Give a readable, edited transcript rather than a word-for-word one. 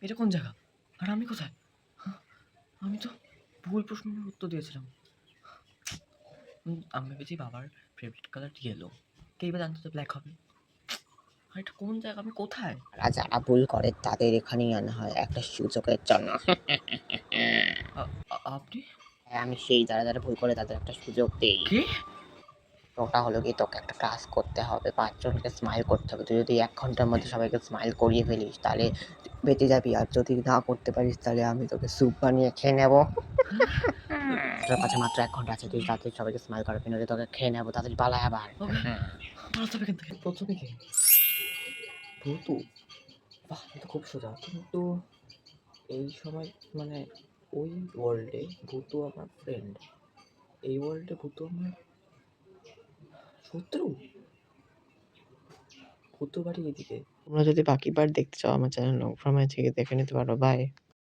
এটা কোন জায়গা? আর আমি কোথায়? হ্যাঁ, আমি তো ভুল প্রশ্নের উত্তর দিয়েছিলাম। আমি ভেবেছি বাবার ফেভারিট কালার ইয়েলো, কে বা জানতো তো ব্ল্যাক হবে। আর এটা কোন জায়গা, আমি কোথায়? আর যারা ভুল করে তাদের এখানেই আনা হয় একটা সুযোগের জন্য। আপনি হ্যাঁ, আমি সেই যারা ভুল করে তাদের একটা সুযোগ দেই। কে? ওটা হলো কি, তোকে একটা কাজ করতে হবে, ৫ জনকে স্মাইল করতে হবে। তুই যদি ১ ঘন্টার মধ্যে সবাইকে স্মাইল করিয়ে ফেলিস তাহলে বেঁচে যাবি, আর যদি না করতে পারিস তাহলে আমি তোকে স্যুপ বানিয়ে খেয়ে নেব। তোর কাছে মাত্র ১ ঘন্টা আছে, তুই তাড়াতাড়ি সবাইকে স্মাইল করাবি, নইলে তোকে খেয়ে নেব। তাড়াতাড়ি পালা আবার। ওকে, পালাতে হবে এখান থেকে। প্রথমে কে? ভূতু? বাহ, এটা খুব সোজা। কিন্তু এই সময় মানে ওই ওয়ার্ল্ডে ভূতু আমার ফ্রেন্ড, এই ওয়ার্ল্ডে ভূতু আমার শত্রু। ভূতুর বাড়ি এদিকে। তোমরা যদি বাকি পার্ট দেখতে চাও আমার চ্যানেল নক ফ্রম থেকে দেখে নিতে পারো। বাই।